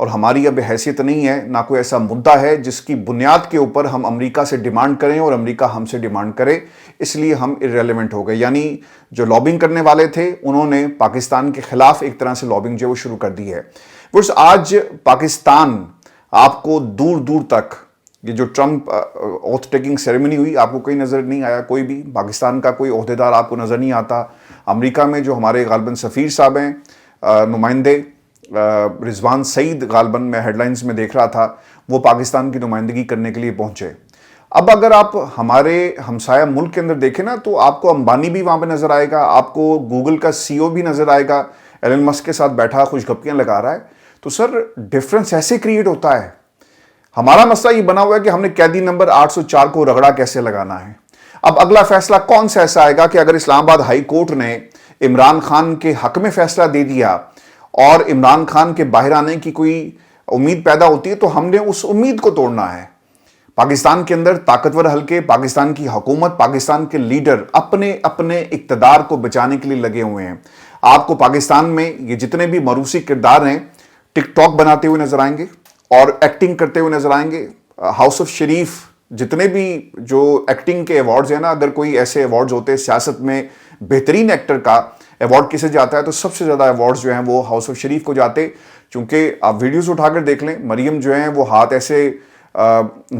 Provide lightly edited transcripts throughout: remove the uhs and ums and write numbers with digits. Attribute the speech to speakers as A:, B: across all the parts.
A: اور ہماری اب حیثیت نہیں ہے، نہ کوئی ایسا مدعا ہے جس کی بنیاد کے اوپر ہم امریکہ سے ڈیمانڈ کریں اور امریکہ ہم سے ڈیمانڈ کرے، اس لیے ہم irrelevant ہو گئے. یعنی جو لابنگ کرنے والے تھے انہوں نے پاکستان کے خلاف ایک طرح سے لابنگ جو ہے وہ شروع کر دی ہے. آج پاکستان آپ کو دور دور تک، یہ جو ٹرمپ اوتھ ٹیکنگ سیریمنی ہوئی، آپ کو کوئی نظر نہیں آیا، کوئی بھی پاکستان کا کوئی عہدیدار آپ کو نظر نہیں آتا. امریکہ میں جو ہمارے غالباً سفیر صاحب ہیں، نمائندے رضوان سعید، غالباً میں ہیڈ لائنز میں دیکھ رہا تھا، وہ پاکستان کی نمائندگی کرنے کے لیے پہنچے. اب اگر آپ ہمارے ہمسایہ ملک کے اندر دیکھیں نا، تو آپ کو امبانی بھی وہاں پہ نظر آئے گا، آپ کو گوگل کا CEO بھی نظر آئے گا، ایلن مسک کے ساتھ بیٹھا خوش گپیاں لگا رہا ہے. تو سر ڈیفرنس ایسے کریٹ ہوتا ہے. ہمارا مسئلہ یہ بنا ہوا ہے کہ ہم نے قیدی نمبر 804 کو رگڑا کیسے لگانا ہے. اب اگلا فیصلہ کون سا ایسا آئے گا کہ اگر اسلام آباد ہائی کورٹ نے عمران خان کے حق میں فیصلہ دے دیا اور عمران خان کے باہر آنے کی کوئی امید پیدا ہوتی ہے، تو ہم نے اس امید کو توڑنا ہے. پاکستان کے اندر طاقتور حلقے، پاکستان کی حکومت، پاکستان کے لیڈر اپنے اپنے اقتدار کو بچانے کے لیے لگے ہوئے ہیں. آپ کو پاکستان میں یہ جتنے بھی موروثی کردار ہیں ٹک ٹاک بناتے ہوئے نظر آئیں گے اور ایکٹنگ کرتے ہوئے نظر آئیں گے. ہاؤس آف شریف جتنے بھی جو ایکٹنگ کے ایوارڈز ہیں نا، اگر کوئی ایسے ایوارڈز ہوتے سیاست میں بہترین ایکٹر کا ایوارڈ کسے جاتا ہے تو سب سے زیادہ ایوارڈز جو ہیں وہ ہاؤس آف شریف کو جاتے. چونکہ آپ ویڈیوز اٹھا کر دیکھ لیں، مریم جو ہیں وہ ہاتھ ایسے،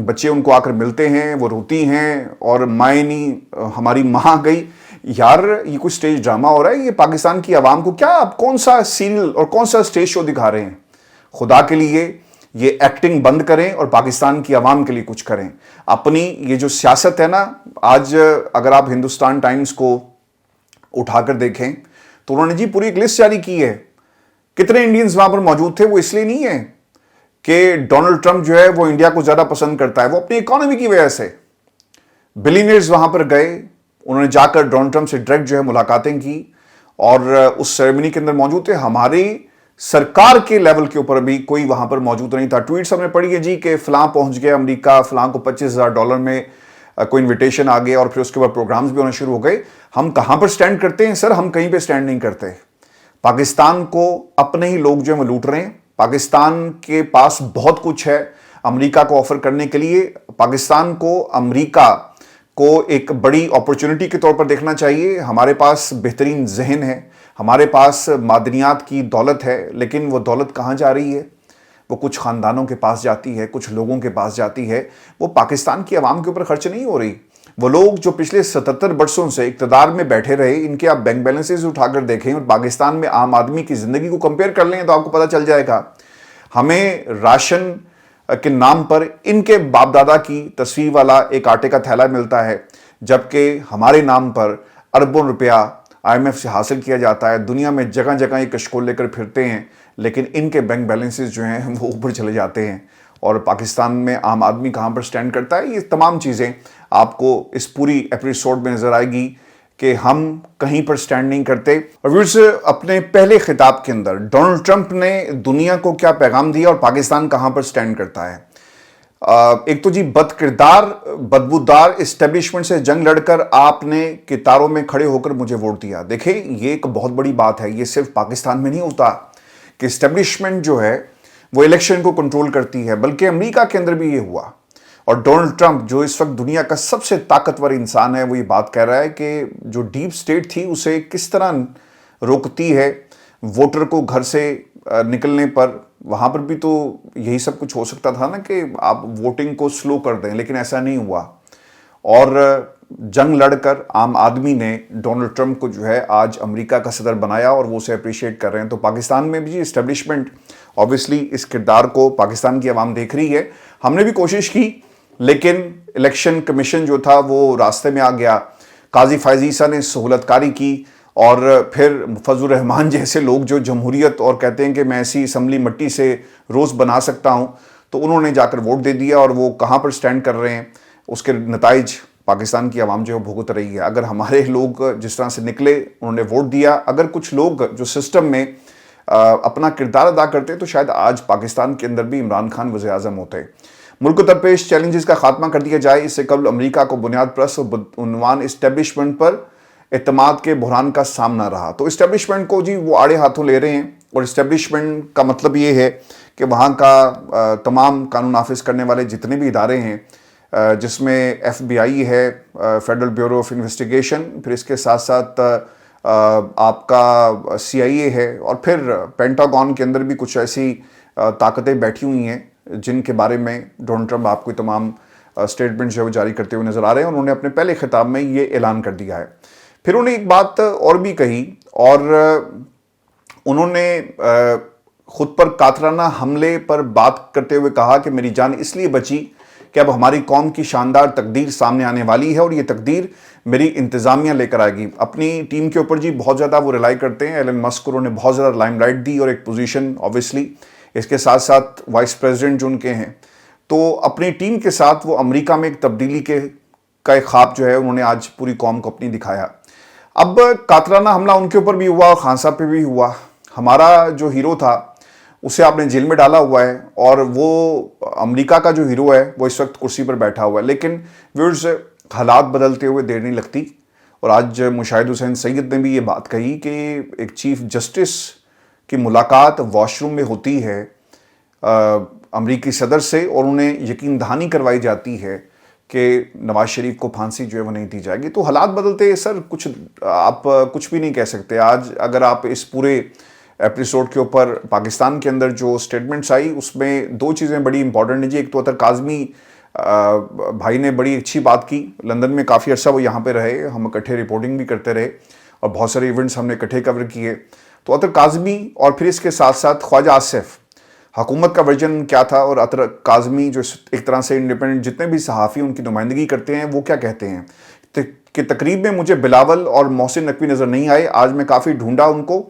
A: بچے ان کو آ کر ملتے ہیں، وہ روتی ہیں اور مائیں نہیں، ہماری ماں گئی. یار یہ کوئی سٹیج ڈرامہ ہو رہا ہے. یہ پاکستان کی عوام کو کیا آپ کون سا سیریل اور کون سا سٹیج شو دکھا رہے ہیں؟ خدا کے لیے یہ ایکٹنگ بند کریں اور پاکستان کی عوام کے لیے کچھ کریں. اپنی یہ جو سیاست ہے نا، آج اگر آپ ہندوستان ٹائمز کو اٹھا کر دیکھیں تو انہوں نے جی پوری ایک لسٹ جاری کی ہے. کتنے انڈینز وہاں پر موجود تھے؟ وہ اس لیے نہیں ہے کہ ڈونلڈ ٹرمپ جو ہے وہ انڈیا کو زیادہ پسند کرتا ہے، وہ اپنی اکانومی کی وجہ سے. بلینئرز وہاں پر گئے، انہوں نے جا کر ڈونلڈ ٹرمپ سے ڈائریکٹ جو ہے ملاقاتیں کی اور اس سیریمنی کے اندر موجود تھے. ہماری سرکار کے لیول کے اوپر بھی کوئی وہاں پر موجود نہیں تھا. ٹویٹس ہم نے پڑھی ہے جی کہ فلاں پہنچ گیا امریکہ، فلاں کو $25,000 میں کوئی انویٹیشن آ گیا اور پھر اس کے بعد پروگرامز بھی ہونا شروع ہو گئے. ہم کہاں پر سٹینڈ کرتے ہیں سر؟ ہم کہیں پہ سٹینڈ نہیں کرتے. پاکستان کو اپنے ہی لوگ جو ہیں وہ لوٹ رہے ہیں. پاکستان کے پاس بہت کچھ ہے امریکہ کو آفر کرنے کے لیے. پاکستان کو امریکہ کو ایک بڑی اپرچونٹی کے طور پر دیکھنا چاہیے. ہمارے پاس بہترین ذہن ہے، ہمارے پاس معدنیات کی دولت ہے، لیکن وہ دولت کہاں جا رہی ہے؟ وہ کچھ خاندانوں کے پاس جاتی ہے، کچھ لوگوں کے پاس جاتی ہے. وہ پاکستان کی عوام کے اوپر خرچ نہیں ہو رہی. وہ لوگ جو پچھلے 77 برسوں سے اقتدار میں بیٹھے رہے، ان کے آپ بینک بیلنسز اٹھا کر دیکھیں اور پاکستان میں عام آدمی کی زندگی کو کمپیئر کر لیں تو آپ کو پتہ چل جائے گا. ہمیں راشن کے نام پر ان کے باپ دادا کی تصویر والا ایک آٹے کا تھیلا ملتا ہے، جبکہ ہمارے نام پر اربوں روپیہ IMF سے حاصل کیا جاتا ہے. دنیا میں جگہ جگہ یہ کشکول لے کر پھرتے ہیں، لیکن ان کے بینک بیلنسز جو ہیں وہ اوپر چلے جاتے ہیں. اور پاکستان میں عام آدمی کہاں پر سٹینڈ کرتا ہے؟ یہ تمام چیزیں آپ کو اس پوری ایپیسوڈ میں نظر آئے گی کہ ہم کہیں پر سٹینڈ نہیں کرتے. اور ویورز، اپنے پہلے خطاب کے اندر ڈونلڈ ٹرمپ نے دنیا کو کیا پیغام دیا اور پاکستان کہاں پر سٹینڈ کرتا ہے؟ ایک تو جی بد کردار، بدبودار اسٹیبلشمنٹ سے جنگ لڑ کر آپ نے کتاروں میں کھڑے ہو کر مجھے ووٹ دیا. دیکھیں یہ ایک بہت بڑی بات ہے. یہ صرف پاکستان میں نہیں ہوتا کہ اسٹیبلشمنٹ جو ہے وہ الیکشن کو کنٹرول کرتی ہے، بلکہ امریکہ کے اندر بھی یہ ہوا. اور ڈونلڈ ٹرمپ جو اس وقت دنیا کا سب سے طاقتور انسان ہے، وہ یہ بات کہہ رہا ہے کہ جو ڈیپ سٹیٹ تھی اسے کس طرح روکتی ہے ووٹر کو گھر سے نکلنے پر. وہاں پر بھی تو یہی سب کچھ ہو سکتا تھا نا کہ آپ ووٹنگ کو سلو کر دیں، لیکن ایسا نہیں ہوا. اور جنگ لڑ کر عام آدمی نے ڈونلڈ ٹرمپ کو جو ہے آج امریکہ کا صدر بنایا اور وہ اسے اپریشیٹ کر رہے ہیں. تو پاکستان میں بھی اسٹیبلشمنٹ اوبویسلی اس کردار کو پاکستان کی عوام دیکھ رہی ہے. ہم نے بھی کوشش کی، لیکن الیکشن کمیشن جو تھا وہ راستے میں آ گیا. قاضی فائز عیسیٰ نے سہولت کاری کی اور پھر فضل الرحمان جیسے لوگ جو جمہوریت اور کہتے ہیں کہ میں ایسی اسمبلی مٹی سے روز بنا سکتا ہوں، تو انہوں نے جا کر ووٹ دے دیا اور وہ کہاں پر سٹینڈ کر رہے ہیں اس کے نتائج پاکستان کی عوام جو ہے بھگت رہی ہے. اگر ہمارے لوگ جس طرح سے نکلے، انہوں نے ووٹ دیا، اگر کچھ لوگ جو سسٹم میں اپنا کردار ادا کرتے تو شاید آج پاکستان کے اندر بھی عمران خان وزیر اعظم ہوتے. ملک کو درپیش چیلنجز کا خاتمہ کر دیا جائے، اس سے قبل امریکہ کو بنیاد پرست اور عنوان اسٹیبلشمنٹ پر اعتماد کے بحران کا سامنا رہا. تو اسٹیبلشمنٹ کو جی وہ آڑے ہاتھوں لے رہے ہیں اور اسٹیبلشمنٹ کا مطلب یہ ہے کہ وہاں کا تمام قانون نافذ کرنے والے جتنے بھی ادارے ہیں، جس میں ایف بی آئی ہے، فیڈرل بیورو آف انویسٹیگیشن، پھر اس کے ساتھ ساتھ آپ کا سی آئی اے ہے، اور پھر پینٹاگون کے اندر بھی کچھ ایسی طاقتیں بیٹھی ہوئی ہیں جن کے بارے میں ڈونلڈ ٹرمپ آپ کو تمام اسٹیٹمنٹ جو ہے وہ جاری کرتے ہوئے نظر آ رہے ہیں. انہوں نے اپنے پہلے خطاب میں یہ اعلان کر دیا ہے. پھر انہوں نے ایک بات اور بھی کہی، اور انہوں نے خود پر قاتلانہ حملے پر بات کرتے ہوئے کہا کہ میری جان اس لیے بچی کہ اب ہماری قوم کی شاندار تقدیر سامنے آنے والی ہے، اور یہ تقدیر میری انتظامیہ لے کر آئے گی. اپنی ٹیم کے اوپر جی بہت زیادہ وہ ریلائی کرتے ہیں. ایلن مسک کو انہوں نے بہت زیادہ لائم لائٹ دی اور ایک پوزیشن آبویسلی، اس کے ساتھ ساتھ وائس پریزیڈنٹ جو ان کے ہیں، تو اپنی ٹیم کے ساتھ وہ امریکہ میں ایک تبدیلی کا ایک خواب جو ہے انہوں نے آج پوری قوم کو اپنی دکھایا. اب قاتلانہ حملہ ان کے اوپر بھی ہوا اور خان صاحب پہ بھی ہوا. ہمارا جو ہیرو تھا اسے آپ نے جیل میں ڈالا ہوا ہے، اور وہ امریکہ کا جو ہیرو ہے وہ اس وقت کرسی پر بیٹھا ہوا ہے. لیکن ویورز، حالات بدلتے ہوئے دیر نہیں لگتی، اور آج مشاہد حسین سید نے بھی یہ بات کہی کہ ایک چیف جسٹس کی ملاقات واش روم میں ہوتی ہے امریکی صدر سے، اور انہیں یقین دہانی کروائی جاتی ہے کہ نواز شریف کو پھانسی جو ہے وہ نہیں دی جائے گی. تو حالات بدلتے سر، آپ کچھ بھی نہیں کہہ سکتے. آج اگر آپ اس پورے ایپیسوڈ کے اوپر پاکستان کے اندر جو سٹیٹمنٹس آئی، اس میں دو چیزیں بڑی امپورٹنٹ ہیں جی. ایک تو اطہر کاظمی بھائی نے بڑی اچھی بات کی. لندن میں کافی عرصہ وہ یہاں پہ رہے، ہم اکٹھے رپورٹنگ بھی کرتے رہے، اور بہت سارے ایونٹس ہم نے اکٹھے کور کیے. تو اطہر کاظمی، اور پھر اس کے ساتھ ساتھ خواجہ آصف، حکومت کا ورژن کیا تھا، اور اطہر کاظمی جو ایک طرح سے انڈیپینڈنٹ جتنے بھی صحافی ان کی نمائندگی کرتے ہیں وہ کیا کہتے ہیں کہ تقریب میں مجھے بلاول اور محسن نقوی نظر نہیں آئے. آج میں کافی ڈھونڈا ان کو،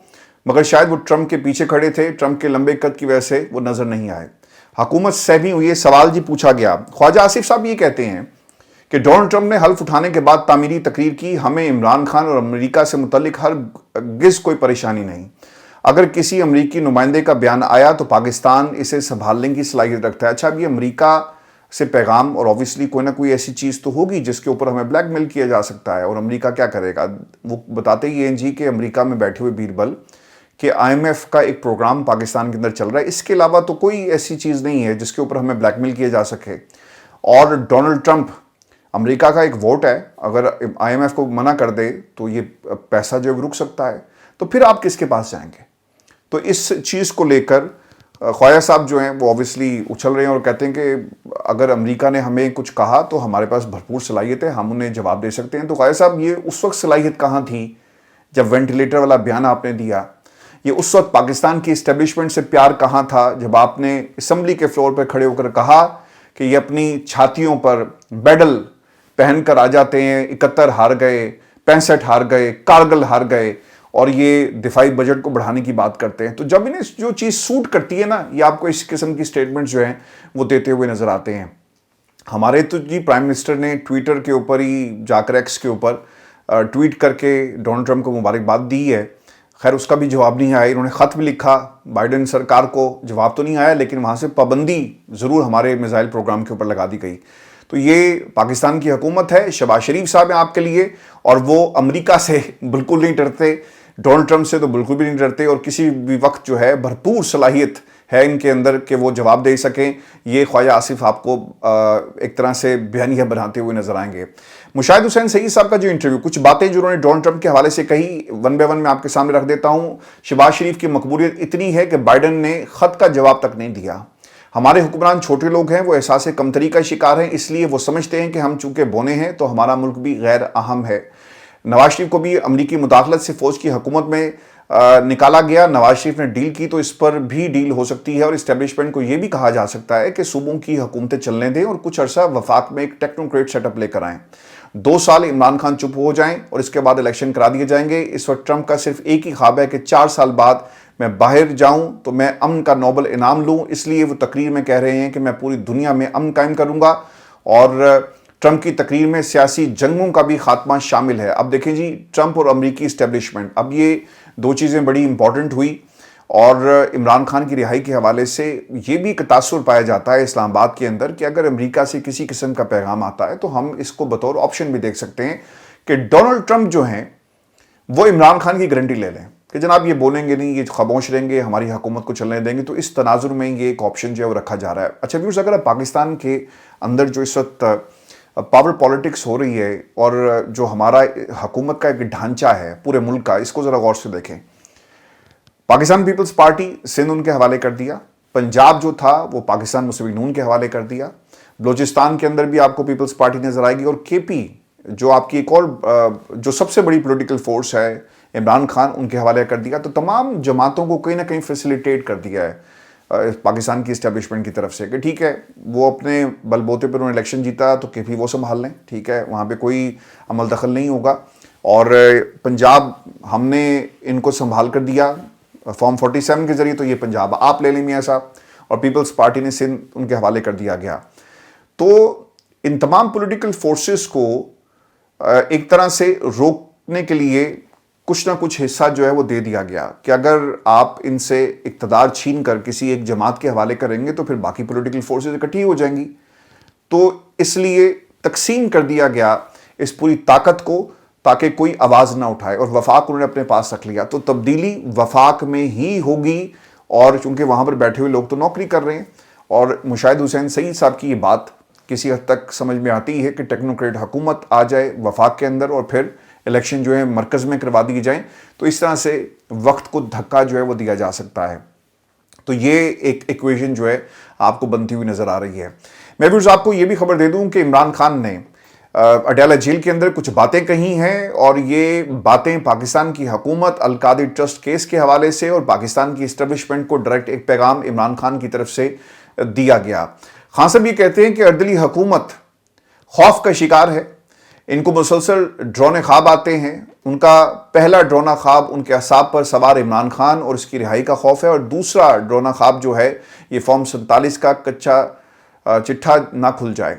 A: مگر شاید وہ ٹرمپ کے پیچھے کھڑے تھے، ٹرمپ کے لمبے قد کی وجہ سے وہ نظر نہیں آئے. حکومت سہمی ہوئی ہے. سوال جی پوچھا گیا. خواجہ آصف صاحب یہ کہتے ہیں کہ ڈونلڈ ٹرمپ نے حلف اٹھانے کے بعد تعمیری تقریر کی، ہمیں عمران خان اور امریکہ سے متعلق ہرگز کوئی پریشانی نہیں. اگر کسی امریکی نمائندے کا بیان آیا تو پاکستان اسے سنبھالنے کی صلاحیت رکھتا ہے. اچھا، اب یہ امریکہ سے پیغام، اور آبویسلی کوئی نہ کوئی ایسی چیز تو ہوگی جس کے اوپر ہمیں بلیک میل کیا جا سکتا ہے، اور امریکہ کیا کرے گا؟ وہ بتاتے ہی ہیں جی کہ امریکہ میں بیٹھے ہوئے بیربل کہ آئی ایم ایف کا ایک پروگرام پاکستان کے اندر چل رہا ہے، اس کے علاوہ تو کوئی ایسی چیز نہیں ہے جس کے اوپر ہمیں بلیک میل کیا جا سکے. اور ڈونلڈ ٹرمپ، امریکہ کا ایک ووٹ ہے، اگر آئی ایم ایف کو منع کر دے تو یہ پیسہ جو رک سکتا ہے. تو پھر آپ کس کے پاس جائیں گے؟ تو اس چیز کو لے کر خواجہ صاحب جو ہیں وہ آبویسلی اچھل رہے ہیں، اور کہتے ہیں کہ اگر امریکہ نے ہمیں کچھ کہا تو ہمارے پاس بھرپور صلاحیت ہے، ہم انہیں جواب دے سکتے ہیں. تو خواجہ صاحب، یہ اس وقت صلاحیت کہاں تھی جب وینٹیلیٹر والا بیان آپ نے دیا؟ یہ اس وقت پاکستان کی اسٹیبلشمنٹ سے پیار کہاں تھا جب آپ نے اسمبلی کے فلور پر کھڑے ہو کر کہا کہ یہ اپنی چھاتیوں پر بیڈل پہن کر آ جاتے ہیں، 71 ہار گئے، 65 ہار گئے، کارگل ہار گئے، اور یہ دفاعی بجٹ کو بڑھانے کی بات کرتے ہیں. تو جب انہیں جو چیز سوٹ کرتی ہے نا، یہ آپ کو اس قسم کی سٹیٹمنٹ جو ہیں وہ دیتے ہوئے نظر آتے ہیں. ہمارے تو جی پرائم منسٹر نے ٹویٹر کے اوپر ہی جا کر ایکس کے اوپر ٹویٹ کر کے ڈونلڈ ٹرمپ کو مبارکباد دی ہے. خیر، اس کا بھی جواب نہیں آیا. انہوں نے خط بھی لکھا بائیڈن سرکار کو، جواب تو نہیں آیا، لیکن وہاں سے پابندی ضرور ہمارے میزائل پروگرام کے اوپر لگا دی گئی. تو یہ پاکستان کی حکومت ہے، شہباز شریف صاحب ہیں آپ کے لیے، اور وہ امریکہ سے بالکل نہیں ڈرتے، ڈونلڈ ٹرمپ سے تو بالکل بھی نہیں ڈرتے، اور کسی بھی وقت جو ہے بھرپور صلاحیت ہے ان کے اندر کہ وہ جواب دے سکیں. یہ خواجہ آصف آپ کو ایک طرح سے بیانیہ بناتے ہوئے نظر آئیں گے. مشاہد حسین سید صاحب کا جو انٹرویو، کچھ باتیں جو انہوں نے ڈونلڈ ٹرمپ کے حوالے سے کہی، ون بائی ون میں آپ کے سامنے رکھ دیتا ہوں. شہباز شریف کی مقبولیت اتنی ہے کہ بائیڈن نے خط کا جواب تک نہیں دیا. ہمارے حکمران چھوٹے لوگ ہیں، وہ احساس کمتری کا شکار ہیں، اس لیے وہ سمجھتے ہیں کہ ہم چونکہ بونے ہیں تو ہمارا ملک بھی غیر اہم ہے. نواز شریف کو بھی امریکی مداخلت سے فوج کی حکومت میں نکالا گیا. نواز شریف نے ڈیل کی تو اس پر بھی ڈیل ہو سکتی ہے، اور اسٹیبلشمنٹ کو یہ بھی کہا جا سکتا ہے کہ صوبوں کی حکومتیں چلنے دیں اور کچھ عرصہ وفاق میں ایک ٹیکنوکریٹ سیٹ اپ لے کر آئیں. 2 سال عمران خان چپ ہو جائیں اور اس کے بعد الیکشن کرا دیے جائیں گے. اس وقت ٹرمپ کا صرف ایک ہی خواب ہے کہ 4 سال بعد میں باہر جاؤں تو میں امن کا نوبل انعام لوں. اس لیے وہ تقریر میں کہہ رہے ہیں کہ میں پوری دنیا میں امن قائم کروں گا، اور ٹرمپ کی تقریر میں سیاسی جنگوں کا بھی خاتمہ شامل ہے. اب دیکھیں جی، ٹرمپ اور امریکی اسٹیبلشمنٹ، اب یہ 2 چیزیں بڑی امپورٹنٹ ہوئی. اور عمران خان کی رہائی کے حوالے سے یہ بھی ایک تاثر پایا جاتا ہے اسلام آباد کے اندر کہ اگر امریکہ سے کسی قسم کا پیغام آتا ہے تو ہم اس کو بطور آپشن بھی دیکھ سکتے ہیں کہ ڈونلڈ ٹرمپ جو ہیں وہ عمران خان کی گارنٹی لے لیں. کہ جناب یہ بولیں گے نہیں، یہ خاموش رہیں گے، ہماری حکومت کو چلنے دیں گے. تو اس تناظر میں یہ ایک آپشن جو ہے وہ رکھا جا رہا ہے. اچھا ویورز، اگر آپ پاکستان کے اندر جو اس وقت پاور پالیٹکس ہو رہی ہے اور جو ہمارا حکومت کا ایک ڈھانچہ ہے پورے ملک کا، اس کو ذرا غور سے دیکھیں. پاکستان پیپلز پارٹی سندھ ان کے حوالے کر دیا، پنجاب جو تھا وہ پاکستان مسلم نون کے حوالے کر دیا، بلوچستان کے اندر بھی آپ کو پیپلز پارٹی نظر آئے گی، اور کے پی جو آپ کی ایک اور جو سب سے بڑی پولیٹیکل فورس ہے عمران خان، ان کے حوالے کر دیا. تو تمام جماعتوں کو کہیں نہ کہیں فیسیلیٹیٹ کر دیا ہے پاکستان کی اسٹیبلشمنٹ کی طرف سے کہ ٹھیک ہے، وہ اپنے بل بوتے پر انہوں نے الیکشن جیتا تو کے پی وہ سنبھال لیں، ٹھیک ہے، وہاں پہ کوئی عمل دخل نہیں ہوگا. اور پنجاب ہم نے ان کو سنبھال کر دیا فارم 47 کے ذریعے، تو یہ پنجاب آپ لے لیں میاں صاحب، اور پیپلز پارٹی نے سندھ ان کے حوالے کر دیا گیا. تو ان تمام پولیٹیکل فورسز کو ایک طرح سے روکنے کے لیے کچھ نہ کچھ حصہ جو ہے وہ دے دیا گیا کہ اگر آپ ان سے اقتدار چھین کر کسی ایک جماعت کے حوالے کریں گے تو پھر باقی پولیٹیکل فورسز اکٹھی ہو جائیں گی. تو اس لیے تقسیم کر دیا گیا اس پوری طاقت کو تاکہ کوئی آواز نہ اٹھائے، اور وفاق انہوں نے اپنے پاس رکھ لیا. تو تبدیلی وفاق میں ہی ہوگی، اور چونکہ وہاں پر بیٹھے ہوئے لوگ تو نوکری کر رہے ہیں. اور مشاہد حسین سعید صاحب کی یہ بات کسی حد تک سمجھ میں آتی ہے کہ ٹیکنوکریٹ حکومت آ جائے وفاق کے اندر اور پھر الیکشن جو ہے مرکز میں کروا دی جائیں، تو اس طرح سے وقت کو دھکا جو ہے وہ دیا جا سکتا ہے. تو یہ ایک ایکویشن جو ہے آپ کو بنتی ہوئی نظر آ رہی ہے. میں بھی آپ کو یہ بھی خبر دے دوں کہ عمران خان نے اڈیالہ جیل کے اندر کچھ باتیں کہی ہیں، اور یہ باتیں پاکستان کی حکومت القادری ٹرسٹ کیس کے حوالے سے اور پاکستان کی اسٹیبلشمنٹ کو ڈائریکٹ ایک پیغام عمران خان کی طرف سے دیا گیا. خان صاحب یہ کہتے ہیں کہ اردلی حکومت خوف کا شکار ہے، ان کو مسلسل ڈرونے خواب آتے ہیں. ان کا پہلا ڈرونا خواب ان کے اعصاب پر سوار عمران خان اور اس کی رہائی کا خوف ہے، اور دوسرا ڈرونا خواب جو ہے یہ فارم 47 کا کچا چٹھا نہ کھل جائے.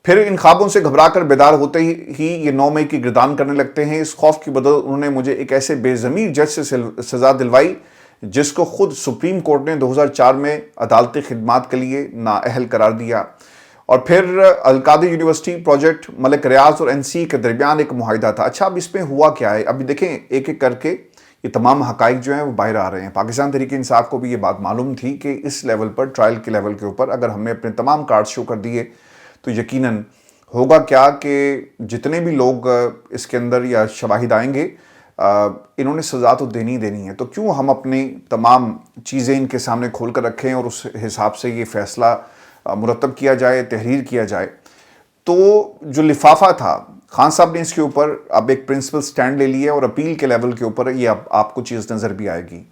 A: پھر ان خوابوں سے گھبرا کر بیدار ہوتے ہی یہ 9 مئی کی گردان کرنے لگتے ہیں. اس خوف کی بدولت انہوں نے مجھے ایک ایسے بے ضمیر جج سے سزا دلوائی جس کو خود سپریم کورٹ نے 2004 میں عدالتی خدمات کے لیے نااہل قرار دیا. اور پھر القادری یونیورسٹی پروجیکٹ ملک ریاض اور این سی کے درمیان ایک معاہدہ تھا. اچھا اب اس میں ہوا کیا ہے؟ ابھی دیکھیں ایک ایک کر کے یہ تمام حقائق جو ہیں وہ باہر آ رہے ہیں. پاکستان تحریک انصاف کو بھی یہ بات معلوم تھی کہ اس لیول پر، ٹرائل کے لیول کے اوپر اگر ہم نے اپنے تمام کارڈ شو کر دیے تو یقیناً ہوگا کیا کہ جتنے بھی لوگ اس کے اندر یا شواہد آئیں گے انہوں نے سزا تو دینی دینی ہے. تو کیوں ہم اپنی تمام چیزیں ان کے سامنے کھول کر رکھیں اور اس حساب سے یہ فیصلہ مرتب کیا جائے، تحریر کیا جائے. تو جو لفافہ تھا خان صاحب نے اس کے اوپر اب ایک پرنسپل سٹینڈ لے لیا، اور اپیل کے لیول کے اوپر یہ اب آپ کو چیز نظر بھی آئے گی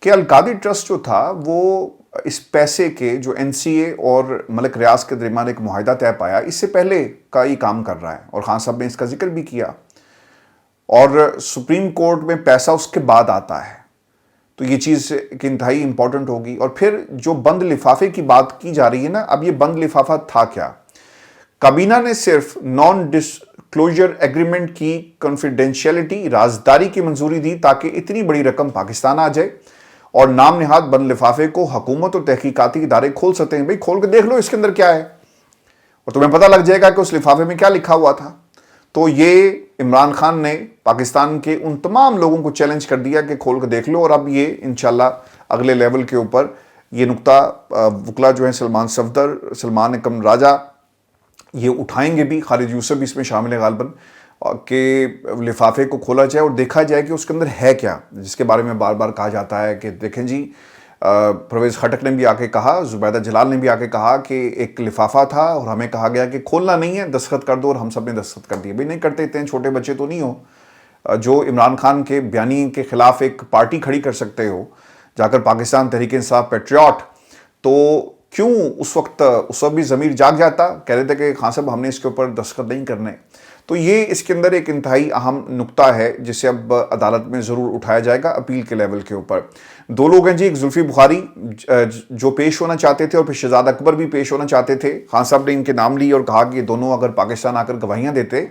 A: کہ القادری ٹرسٹ جو تھا وہ اس پیسے کے جو این سی اے اور ملک ریاض کے درمیان ایک معاہدہ طے پایا، اس سے پہلے کا ہی کام کر رہا ہے، اور خان صاحب نے اس کا ذکر بھی کیا. اور سپریم کورٹ میں پیسہ اس کے بعد آتا ہے، تو یہ چیز ایک انتہائی امپورٹنٹ ہوگی. اور پھر جو بند لفافے کی بات کی جا رہی ہے نا، اب یہ بند لفافہ تھا کیا؟ کابینہ نے صرف نان ڈسکلوجر ایگریمنٹ کی کنفیڈینشیلٹی، رازداری کی منظوری دی تاکہ اتنی بڑی رقم پاکستان آ جائے اور نام نہاد بند لفافے کو حکومت اور تحقیقاتی ادارے کھول سکتے ہیں. بھئی کھول کے دیکھ لو اس کے اندر کیا ہے، اور تمہیں پتہ لگ جائے گا کہ اس لفافے میں کیا لکھا ہوا تھا. تو یہ عمران خان نے پاکستان کے ان تمام لوگوں کو چیلنج کر دیا کہ کھول کے دیکھ لو. اور اب یہ انشاءاللہ اگلے لیول کے اوپر یہ نقطہ وکلا جو ہیں سلمان صفدر، سلمان اکرم راجہ، یہ اٹھائیں گے بھی. خالد یوسف بھی اس میں شامل ہے غالباً، کہ لفافے کو کھولا جائے اور دیکھا جائے کہ اس کے اندر ہے کیا، جس کے بارے میں بار بار کہا جاتا ہے کہ دیکھیں جی پرویز خٹک نے بھی آ کے کہا، زبیدہ جلال نے بھی آ کے کہا کہ ایک لفافہ تھا اور ہمیں کہا گیا کہ کھولنا نہیں ہے، دستخط کر دو، اور ہم سب نے دستخط کر دیے. بھئی نہیں کرتے، اتنے چھوٹے بچے تو نہیں ہو جو عمران خان کے بیانی کے خلاف ایک پارٹی کھڑی کر سکتے ہو جا کر پاکستان تحریک انصاف پیٹریوٹ. تو کیوں اس وقت بھی ضمیر جاگ جاتا، کہہ رہے تھے کہ خان صاحب ہم نے اس کے اوپر دستخط نہیں کرنے. تو یہ اس کے اندر ایک انتہائی اہم نقطہ ہے جسے اب عدالت میں ضرور اٹھایا جائے گا اپیل کے لیول کے اوپر. 2 لوگ ہیں جی، ایک زلفی بخاری جو پیش ہونا چاہتے تھے، اور پھر شہزاد اکبر بھی پیش ہونا چاہتے تھے. خان صاحب نے ان کے نام لی اور کہا کہ یہ دونوں اگر پاکستان آ کر گواہیاں دیتے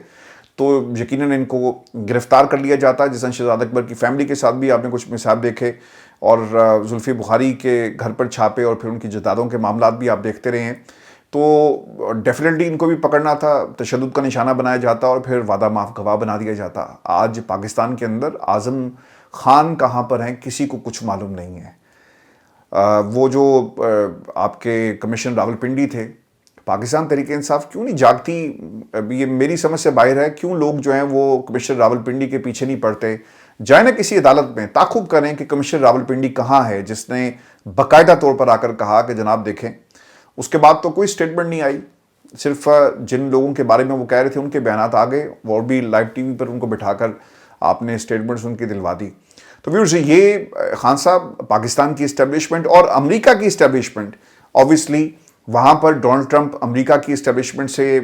A: تو یقیناً ان کو گرفتار کر لیا جاتا. جس طرح شہزاد اکبر کی فیملی کے ساتھ بھی آپ نے کچھ مثال دیکھے، اور زلفی بخاری کے گھر پر چھاپے اور پھر ان کی جائیدادوں کے معاملات بھی آپ دیکھتے رہے ہیں. تو ڈیفینیٹلی ان کو بھی پکڑنا تھا، تشدد کا نشانہ بنایا جاتا اور پھر وعدہ معاف گواہ بنا دیا جاتا. آج پاکستان کے اندر اعظم خان کہاں پر ہیں کسی کو کچھ معلوم نہیں ہے۔ وہ جو آپ کے کمیشن راولپنڈی تھے، پاکستان تحریک انصاف کیوں نہیں جاگتی؟ یہ میری سمجھ سے باہر ہے، کیوں لوگ جو ہیں وہ کمیشن راولپنڈی کے پیچھے نہیں پڑتے؟ جائیں نا کسی عدالت میں، تعاقب کریں کہ کمیشن راولپنڈی کہاں ہے، جس نے باقاعدہ طور پر آ کر کہا کہ جناب دیکھیں۔ اس کے بعد تو کوئی سٹیٹمنٹ نہیں آئی، صرف جن لوگوں کے بارے میں وہ کہہ رہے تھے ان کے بیانات آ گئے، اور بھی لائیو ٹی وی پر ان کو بٹھا کر آپ نے سٹیٹمنٹس ان کی دلوا دی۔ تو ویورز، یہ خان صاحب پاکستان کی اسٹیبلشمنٹ اور امریکہ کی اسٹیبلشمنٹ، آبویسلی وہاں پر ڈونلڈ ٹرمپ امریکہ کی اسٹیبلشمنٹ سے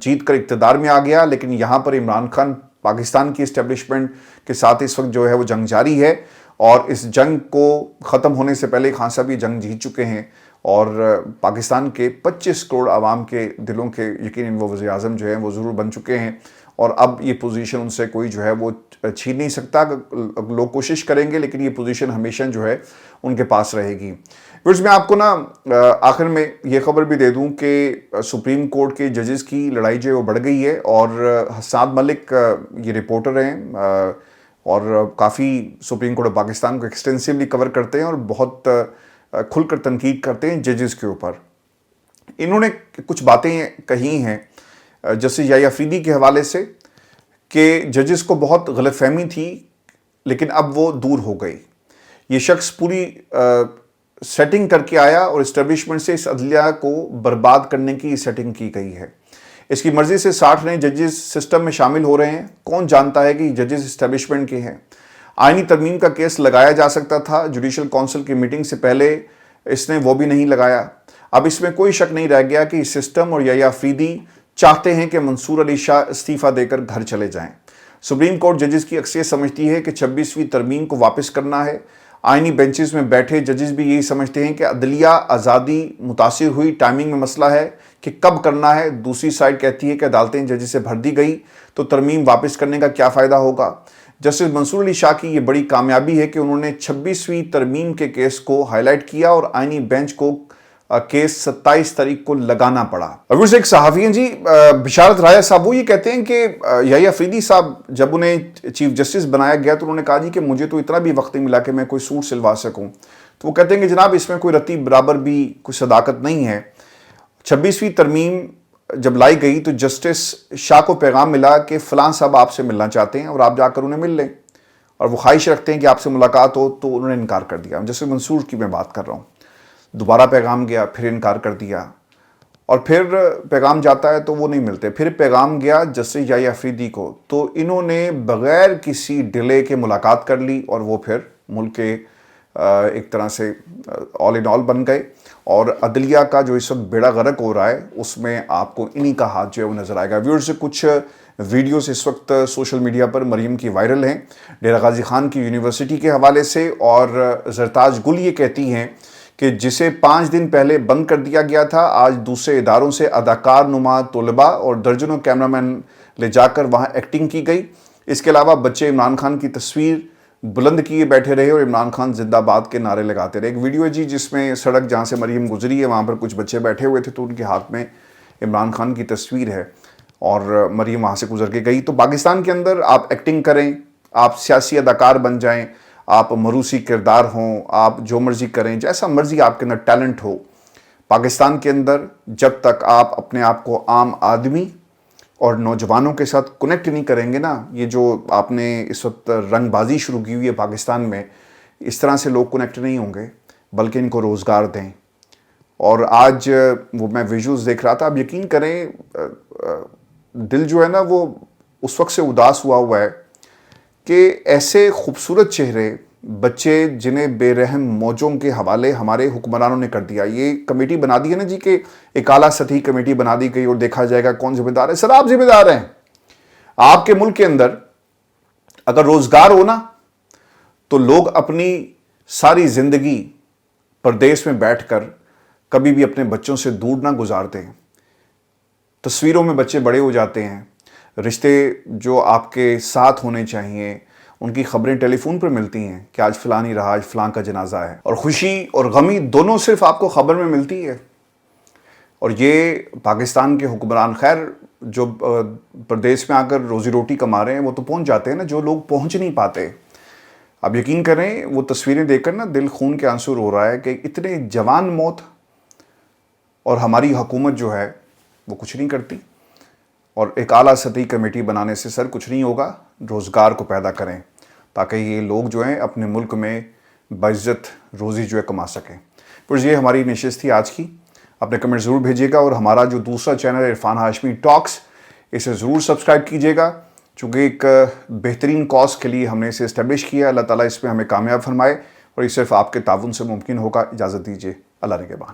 A: جیت کر اقتدار میں آ گیا، لیکن یہاں پر عمران خان پاکستان کی اسٹیبلشمنٹ کے ساتھ اس وقت جو ہے وہ جنگ جاری ہے، اور اس جنگ کو ختم ہونے سے پہلے خان صاحب یہ جنگ جیت چکے ہیں، اور پاکستان کے 25 کروڑ عوام کے دلوں کے یقیناً وہ وزیر اعظم جو ہیں وہ ضرور بن چکے ہیں، اور اب یہ پوزیشن ان سے کوئی جو ہے وہ چھین نہیں سکتا۔ لوگ کوشش کریں گے لیکن یہ پوزیشن ہمیشہ جو ہے ان کے پاس رہے گی۔ ویورز، میں آپ کو نا آخر میں یہ خبر بھی دے دوں کہ سپریم کورٹ کے ججز کی لڑائی جو ہے وہ بڑھ گئی ہے، اور حسان ملک یہ رپورٹر ہیں اور کافی سپریم کورٹ آف پاکستان کو ایکسٹینسیولی کور کرتے ہیں اور بہت کھل کر تنقید کرتے ہیں ججز کے اوپر۔ انہوں نے کچھ باتیں کہی ہیں جیسے یحییٰ افریدی کے حوالے سے کہ ججز کو بہت غلط فہمی تھی لیکن اب وہ دور ہو گئی۔ یہ شخص پوری سیٹنگ کر کے آیا اور اسٹیبلشمنٹ سے اس عدلیہ کو برباد کرنے کی سیٹنگ کی گئی ہے۔ اس کی مرضی سے 60 نئے ججز سسٹم میں شامل ہو رہے ہیں۔ کون جانتا ہے کہ یہ ججز اسٹیبلشمنٹ کے ہیں؟ آئینی ترمیم کا کیس لگایا جا سکتا تھا جوڈیشل کونسل کی میٹنگ سے پہلے، اس نے وہ بھی نہیں لگایا۔ اب اس میں کوئی شک نہیں رہ گیا کہ یہ سسٹم اور یحییٰ افریدی چاہتے ہیں کہ منصور علی شاہ استعفیٰ دے کر گھر چلے جائیں۔ سپریم کورٹ ججز کی اکثریت سمجھتی ہے کہ 26ویں ترمیم کو واپس کرنا ہے۔ آئینی بینچز میں بیٹھے ججز بھی یہی سمجھتے ہیں کہ عدلیہ آزادی متاثر ہوئی، ٹائمنگ میں مسئلہ ہے کہ کب کرنا ہے۔ دوسری سائڈ کہتی ہے کہ عدالتیں ججز سے بھر دی گئی تو ترمیم واپس کرنے کا کیا فائدہ ہوگا۔ جسٹس منصور علی شاہ کی یہ بڑی کامیابی ہے کہ انہوں نے 26ویں ترمیم کے کیس کو ہائی لائٹ کیا اور آئینی بینچ کو کیس 27 تاریخ کو لگانا پڑا۔ ابھی سے ایک صحافی ہیں جی بشارت رایا صاحب، وہ یہ کہتے ہیں کہ یحییٰ افریدی صاحب جب انہیں چیف جسٹس بنایا گیا تو انہوں نے کہا جی کہ مجھے تو اتنا بھی وقت نہیں ملا کہ میں کوئی سوٹ سلوا سکوں، تو وہ کہتے ہیں کہ جناب اس میں کوئی رتی برابر بھی کوئی صداقت نہیں ہے۔ 26ویں ترمیم جب لائی گئی تو جسٹس شاہ کو پیغام ملا کہ فلاں صاحب آپ سے ملنا چاہتے ہیں اور آپ جا کر انہیں مل لیں، اور وہ خواہش رکھتے ہیں کہ آپ سے ملاقات ہو، تو انہوں نے انکار کر دیا۔ جسٹس منصور کی میں بات کر رہا ہوں۔ دوبارہ پیغام گیا، پھر انکار کر دیا، اور پھر پیغام جاتا ہے تو وہ نہیں ملتے، پھر پیغام گیا جسٹس یحییٰ افریدی کو، تو انہوں نے بغیر کسی ڈیلے کے ملاقات کر لی، اور وہ پھر ملک کے ایک طرح سے آل ان آل بن گئے۔ اور عدلیہ کا جو اس وقت بیڑا غرق ہو رہا ہے اس میں آپ کو انہی کا ہاتھ جو ہے وہ نظر آئے گا۔ ویورز، کچھ ویڈیوز اس وقت سوشل میڈیا پر مریم کی وائرل ہیں ڈیرہ غازی خان کی یونیورسٹی کے حوالے سے، اور زرتاج گل یہ کہتی ہیں کہ جسے 5 دن پہلے بند کر دیا گیا تھا، آج دوسرے اداروں سے اداکار نما طلباء اور درجنوں کیمرامین لے جا کر وہاں ایکٹنگ کی گئی۔ اس کے علاوہ بچے عمران خان کی تصویر بلند کیے بیٹھے رہے اور عمران خان زندہ باد کے نعرے لگاتے رہے۔ ایک ویڈیو ہے جی جس میں سڑک جہاں سے مریم گزری ہے وہاں پر کچھ بچے بیٹھے ہوئے تھے تو ان کے ہاتھ میں عمران خان کی تصویر ہے اور مریم وہاں سے گزر کے گئی۔ تو پاکستان کے اندر آپ ایکٹنگ کریں، آپ سیاسی اداکار بن جائیں، آپ مروسی کردار ہوں، آپ جو مرضی کریں، جیسا مرضی آپ کے اندر ٹیلنٹ ہو، پاکستان کے اندر جب تک آپ اپنے آپ کو عام آدمی اور نوجوانوں کے ساتھ کنیکٹ نہیں کریں گے نا، یہ جو آپ نے اس وقت رنگ بازی شروع کی ہوئی ہے پاکستان میں، اس طرح سے لوگ کنیکٹ نہیں ہوں گے، بلکہ ان کو روزگار دیں۔ اور آج وہ میں ویژوز دیکھ رہا تھا، آپ یقین کریں دل جو ہے نا وہ اس وقت سے اداس ہوا ہے کہ ایسے خوبصورت چہرے بچے جنہیں بے رحم موجوں کے حوالے ہمارے حکمرانوں نے کر دیا۔ یہ کمیٹی بنا دی ہے نا جی کہ ایک اعلیٰ سطحی کمیٹی بنا دی گئی اور دیکھا جائے گا کون ذمہ دار ہے۔ سر آپ ذمہ دار ہیں۔ آپ کے ملک کے اندر اگر روزگار ہو نا تو لوگ اپنی ساری زندگی پردیس میں بیٹھ کر کبھی بھی اپنے بچوں سے دور نہ گزارتے ہیں۔ تصویروں میں بچے بڑے ہو جاتے ہیں، رشتے جو آپ کے ساتھ ہونے چاہیے ان کی خبریں ٹیلی فون پر ملتی ہیں کہ آج فلاں نہیں رہا، آج فلاں کا جنازہ ہے، اور خوشی اور غمی دونوں صرف آپ کو خبر میں ملتی ہے۔ اور یہ پاکستان کے حکمران خیر جو پردیس میں آ کر روزی روٹی کما رہے ہیں وہ تو پہنچ جاتے ہیں نا، جو لوگ پہنچ نہیں پاتے، آپ یقین کریں وہ تصویریں دیکھ کر نا دل خون کے آنسو رو رہا ہے کہ اتنے جوان موت، اور ہماری حکومت جو ہے وہ کچھ نہیں کرتی. اور ایک اعلیٰ سطحی کمیٹی بنانے سے سر کچھ نہیں ہوگا. روزگار کو پیدا کریں تاکہ یہ لوگ جو ہیں اپنے ملک میں باعزت روزی جو ہے کما سکیں. پھر یہ ہماری نشست تھی آج کی. اپنے کمنٹ ضرور بھیجیے گا، اور ہمارا جو دوسرا چینل عرفان ہاشمی ٹاکس، اسے ضرور سبسکرائب کیجیے گا، چونکہ ایک بہترین کاز کے لیے ہم نے اسے اسٹیبلش کیا. اللہ تعالیٰ اس میں ہمیں کامیاب فرمائے، اور یہ صرف آپ کے تعاون سے ممکن ہوگا. اجازت دیجیے. اللہ نگہبان.